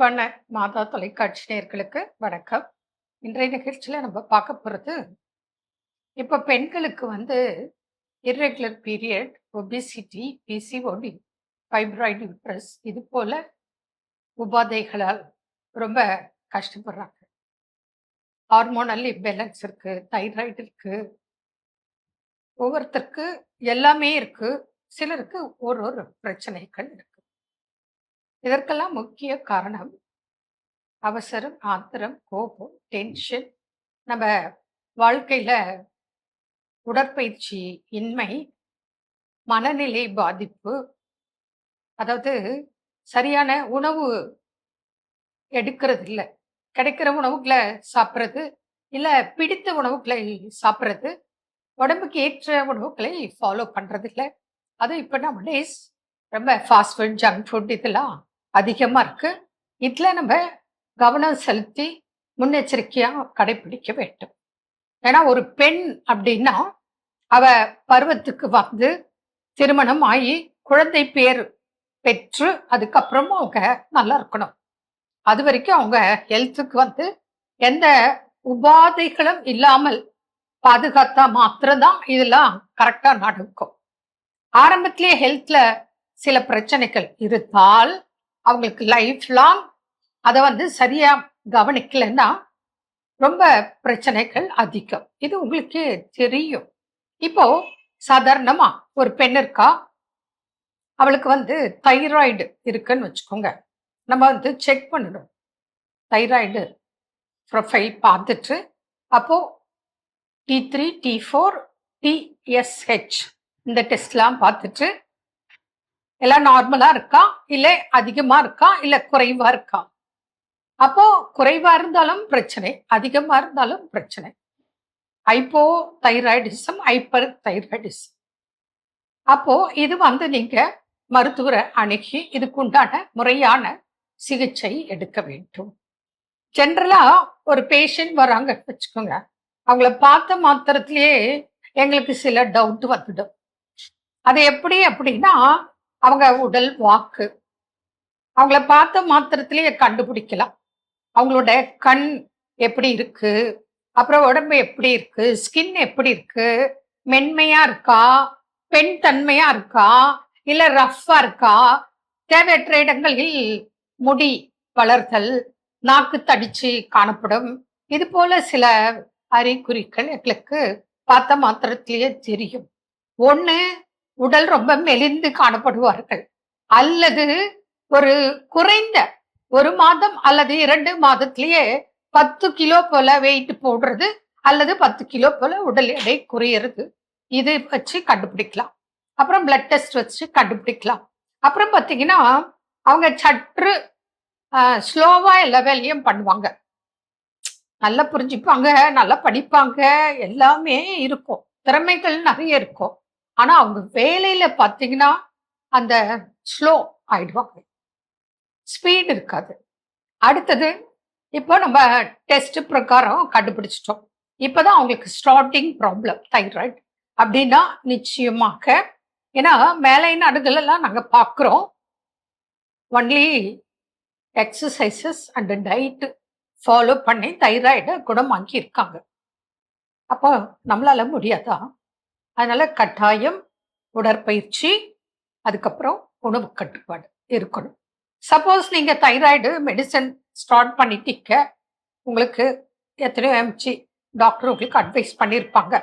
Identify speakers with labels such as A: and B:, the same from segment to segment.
A: அன்பான மாதா தொலைக்காட்சி நேயர்களுக்கு வணக்கம். இன்றைய நிகழ்ச்சியில நம்ம பார்க்க போறது, இப்ப பெண்களுக்கு irregular period, obesity, PCOD, fibroid uterus இது போல உபாதைகளால் ரொம்ப கஷ்டப்படுறாங்க. ஹார்மோனல் இம்பேலன்ஸ் இருக்கு, தைராய்டு இருக்கு, ஒவ்வொருத்தருக்கு எல்லாமே இருக்கு. சிலருக்கு ஒரு ஒரு பிரச்சனைகள் இருக்கு. இதற்கெல்லாம் முக்கிய காரணம் அவசரம், ஆத்திரம், கோபம், டென்ஷன், நம்ம வாழ்க்கையில உடற்பயிற்சி இன்மை, மனநிலை பாதிப்பு, அதாவது சரியான உணவு எடுக்கிறது இல்ல. கிடைக்கிற உணவுகளை சாப்பிட்றது, இல்ல பிடித்த உணவுகளை சாப்பிட்றது, உடம்புக்கு ஏற்ற உணவுகளை ஃபாலோ பண்றது இல்ல. அதுவும் இப்ப நம்ம டேஸ் ரொம்ப ஃபாஸ்ட் ஃபுட், ஜங்க் ஃபுட் இதெல்லாம் அதிகமா இருக்கு. இதுல நம்ம கவனம் செலுத்தி முன்னெச்சரிக்கையா கடைபிடிக்க வேண்டும். ஏன்னா ஒரு பெண் அப்படின்னா அவ பருவத்துக்கு திருமணம் ஆகி குழந்தை பேர் பெற்று அதுக்கப்புறமும் அவங்க நல்லா இருக்கணும். அது வரைக்கும் அவங்க ஹெல்த்துக்கு எந்த உபாதைகளும் இல்லாமல் பாதுகாத்தா மாத்திரம்தான் இதெல்லாம் கரெக்டா நடக்கும். ஆரம்பத்திலேயே ஹெல்த்ல சில பிரச்சனைகள் இருந்தால் அவங்களுக்கு லைஃப் லாங் அதை சரியா கவனிக்கலைன்னா ரொம்ப பிரச்சனைகள் அதிகம். இது உங்களுக்கு தெரியும். இப்போ சாதாரணமா ஒரு பெண் இருக்கா, அவளுக்கு தைராய்டு இருக்குன்னு வச்சுக்கோங்க. நம்ம செக் பண்ணணும். தைராய்டு ப்ரொஃபைல் பார்த்துட்டு அப்போ T3, T4, TSH இந்த டெஸ்ட்லாம் பார்த்துட்டு எல்லாம் நார்மலா இருக்கா, இல்லை அதிகமா இருக்கா, இல்ல குறைவா இருக்கா. அப்போ குறைவா இருந்தாலும் பிரச்சனை, அதிகமா இருந்தாலும் பிரச்சனை. Hypo thyroidism, hyper thyroidism. அப்போ இது நீங்க மருத்துவரை அணுகி இதுக்கு உண்டான முறையான சிகிச்சை எடுக்க வேண்டும். ஜென்ரலா ஒரு பேஷண்ட் வராங்க வச்சுக்கோங்க, அவங்கள பார்த்த மாத்திரத்திலேயே எங்களுக்கு சில டவுட் வந்துடும். அது எப்படி அப்படின்னா, அவங்க உடல் வாக்கு, அவங்கள பார்த்த மாத்திரத்திலேயே கண்டுபிடிக்கலாம். அவங்களோட கண் எப்படி இருக்கு, அப்புறம் உடம்பு எப்படி இருக்கு, ஸ்கின் எப்படி இருக்கு, மென்மையா இருக்கா, பெண் தன்மையா இருக்கா, இல்ல ரஃப்பா இருக்கா, தேவையற்ற இடங்களில் முடி வளர்தல், நாக்கு தடிச்சு காணப்படும், இது போல சில அறிகுறிகள் எங்களுக்கு பார்த்த மாத்திரத்திலேயே தெரியும். ஒண்ணு உடல் ரொம்ப மெலிந்து காணப்படுவார்கள், அல்லது ஒரு குறைந்த 1 மாதம் அல்லது 2 மாதத்திலேயே 10 கிலோ போல வெயிட் போடுறது, அல்லது 10 கிலோ போல உடல் எடை குறையிறது. இது வச்சு கண்டுபிடிக்கலாம். அப்புறம் பிளட் டெஸ்ட் வச்சு கண்டுபிடிக்கலாம். அப்புறம் பார்த்தீங்கன்னா அவங்க சற்று ஸ்லோவா எல்லா வேலையும் பண்ணுவாங்க, நல்லா புரிஞ்சுப்பாங்க, நல்லா படிப்பாங்க, எல்லாமே இருக்கும், திறமைகள் நிறைய இருக்கும். ஆனா அவங்க வேலையில பார்த்தீங்கன்னா அந்த ஸ்லோ ஆயிடுவாங்க, ஸ்பீட் இருக்காது. அடுத்தது இப்போ நம்ம டெஸ்ட் பிரகாரம் கண்டுபிடிச்சிட்டோம். இப்பதான் அவங்களுக்கு ஸ்டார்டிங் ப்ராப்ளம் தைராய்டு அப்படின்னா நிச்சயமாக, ஏன்னா மேலை நாடுகள் எல்லாம் நாங்க பார்க்கிறோம், only exercises and diet follow பண்ணி தைராய்டை குணமாக்கி இருக்காங்க. அப்போ நம்மளால முடியாதா? அதனால கட்டாயம் உடற்பயிற்சி, அதுக்கப்புறம் உணவு கட்டுப்பாடு இருக்கணும். சப்போஸ் நீங்க தைராய்டு மெடிசன் ஸ்டார்ட் பண்ணிட்டீங்க, உங்களுக்கு எத்தனையோ எம்ஜி டாக்டர் உங்களுக்கு அட்வைஸ் பண்ணியிருப்பாங்க.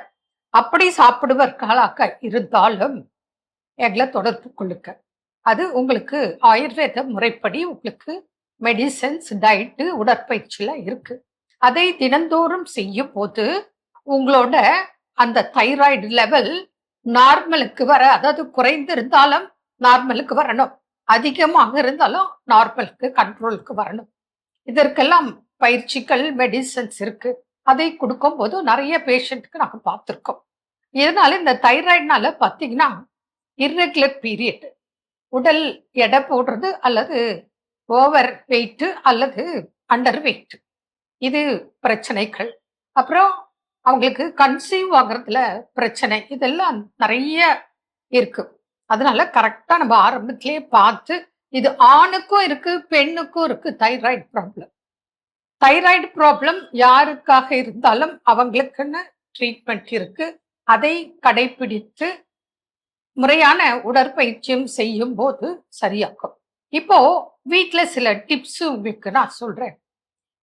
A: அப்படி சாப்பிடுவர்களாக இருந்தாலும் எங்களை தொடர்பு கொள்ளுங்க. அது உங்களுக்கு ஆயுர்வேத முறைப்படி உங்களுக்கு மெடிசன்ஸ், டயட்டு, உடற்பயிற்சியில இருக்கு. அதை தினந்தோறும் செய்யும் போது உங்களோட அந்த தைராய்டு லெவல் நார்மலுக்கு வர, அதாவது குறைந்து இருந்தாலும் நார்மலுக்கு வரணும், அதிகமாக இருந்தாலும் நார்மலுக்கு கண்ட்ரோலுக்கு வரணும். இதற்கெல்லாம் பயிற்சிகள், மெடிசன்ஸ் இருக்கு. அதை கொடுக்கும் போது நிறைய பேஷண்ட்டுக்கு நாங்க பார்த்துருக்கோம். இதனால இந்த தைராய்டுனால பார்த்தீங்கன்னா இர்ரெகுலர் பீரியட், உடல் எடை போடுறது, அல்லது ஓவர் வெயிட் அல்லது அண்டர் வெயிட், இது பிரச்சனைகள். அப்புறம் அவங்களுக்கு கன்சீவ் ஆகுறதுல பிரச்சனை, இதெல்லாம் நிறைய இருக்கு. அதனால கரெக்டா நம்ம ஆரம்பத்திலேயே பார்த்து இது ஆணுக்கும் இருக்கு, பெண்ணுக்கும் இருக்கு தைராய்டு ப்ராப்ளம். தைராய்டு ப்ராப்ளம் யாருக்காக இருந்தாலும் அவங்களுக்குன்னு ட்ரீட்மெண்ட் இருக்கு. அதை கடைபிடித்து முறையான உடற்பயிற்சியும் செய்யும் போது சரியாக்கும். இப்போ வீட்ல சில டிப்ஸ் உங்களுக்கு நான் சொல்றேன்.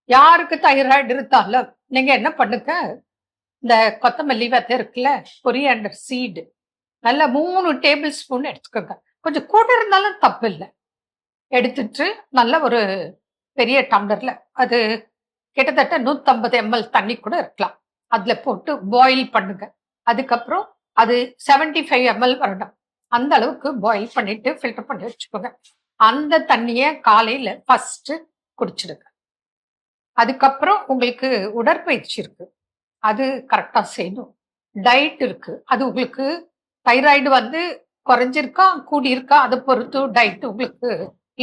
A: யாருக்கு தைராய்டு இருந்தாலும் நீங்க என்ன பண்ணுங்க, இந்த கொத்தமல்லி விதை இருக்குல்ல, கொரியாண்டர் சீடு நல்ல 3 டேபிள் ஸ்பூன் எடுத்துக்கோங்க. கொஞ்சம் கூட இருந்தாலும் தப்பு இல்ல. எடுத்துட்டு நல்ல ஒரு பெரிய டம்ளர்ல அது கிட்டத்தட்ட 150 ml தண்ணி கூட இருக்கலாம். அதுல போட்டு பாயில் பண்ணுங்க. அதுக்கப்புறம் அது 75 ml வரணும். அந்த அளவுக்கு பாயில் பண்ணிட்டு ஃபில்டர் பண்ணி வச்சுக்கோங்க. அந்த தண்ணிய காலையில ஃபர்ஸ்ட் குடிச்சிடுங்க. அதுக்கப்புறம் உங்களுக்கு உடற்பயிற்சி இருக்கு. அது கரெக்டா செய்யணும். டயட் இருக்கு. அது உங்களுக்கு தைராய்டு வந்து குறைஞ்சிருக்கா, கூடியிருக்கா அத பொறுத்து டயட் உங்களுக்கு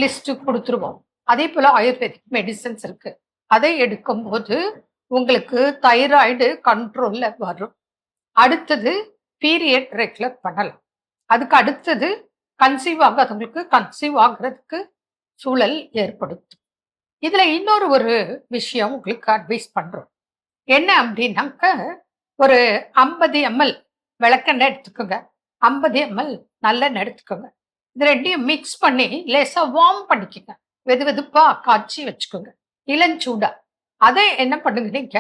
A: லிஸ்ட் குடுத்துருவோம். அதே போல ஆயுர்வேதிக் மெடிசின்ஸ் இருக்கு. அதை எடுக்கும்போது உங்களுக்கு தைராய்டு கண்ட்ரோல்ல வரும். அடுத்தது பீரியட் ரெகுலர் பண்ணலாம். அதுக்கு அடுத்தது கன்சீவ் ஆகாதவங்களுக்கு கன்சீவ் ஆகுறதுக்கு சூழல் ஏற்படுத்தும். இதுல இன்னொரு ஒரு விஷயம் உங்களுக்கு அட்வைஸ் பண்றோம். என்ன அப்படின்னாக்க, ஒரு 50 ml விளக்கெண்ணெய் எடுத்துக்கோங்க. 50 ml நல்லெண்ணெய் எடுத்துக்கோங்க. இது ரெண்டையும் மிக்ஸ் பண்ணி லேசா வார்ம் பண்ணிக்கோங்க. வெதுவெதுப்பா காய்ச்சி வச்சுக்கோங்க. இளஞ்சூடா. அதை என்ன பண்ணுங்க நீங்க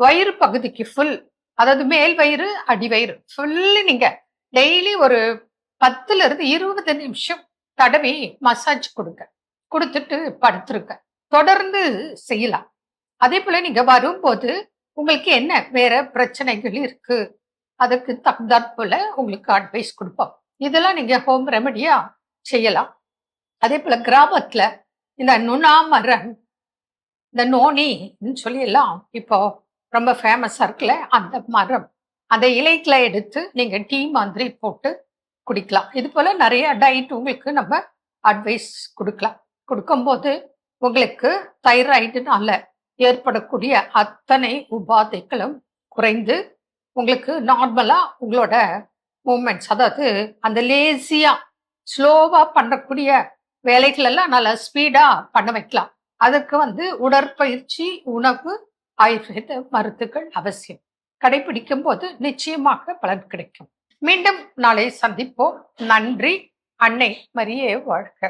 A: வயிறு பகுதிக்கு ஃபுல், அதாவது மேல் வயிறு, அடி வயிறு ஃபுல்லு நீங்க டெய்லி ஒரு 10ல இருந்து 20 நிமிஷம் தடவி மசாஜ் கொடுங்க. கொடுத்துட்டு படுத்துருங்க. தொடர்ந்து செய்யலாம். அதே போல நீங்க வரும்போது உங்களுக்கு என்ன வேற பிரச்சனைகள் இருக்கு, அதுக்கு தகுந்தாற்போல உங்களுக்கு அட்வைஸ் கொடுப்போம். இதெல்லாம் நீங்க ஹோம் ரெமடியா செய்யலாம். அதே போல கிராமத்துல இந்த நுணா மரம், இந்த நோனின்னு சொல்லி எல்லாம் இப்போ ரொம்ப ஃபேமஸா இருக்குல்ல, அந்த மரம், அந்த இலைகளை எடுத்து நீங்க டீ மாதிரி போட்டு குடிக்கலாம். இது போல நிறைய டயட் உங்களுக்கு நம்ம அட்வைஸ் கொடுக்கலாம். கொடுக்கும்போது உங்களுக்கு தைராய்டுனால ஏற்படக்கூடிய அத்தனை உபாதைகளும் குறைந்து உங்களுக்கு நார்மலா உங்களோட மூமெண்ட்ஸ், அதாவது அந்த லேசியா ஸ்லோவா பண்ணக்கூடிய வேலைகள் எல்லாம் நல்லா ஸ்பீடா பண்ண வைக்கலாம். அதுக்கு வந்து உடற்பயிற்சி, உணவு, ஆயுர்வேத மருந்துகள் அவசியம். கடைபிடிக்கும் போது நிச்சயமாக பலன் கிடைக்கும். மீண்டும் நாளை சந்திப்போம். நன்றி. அன்னை மரியே வாழ்க.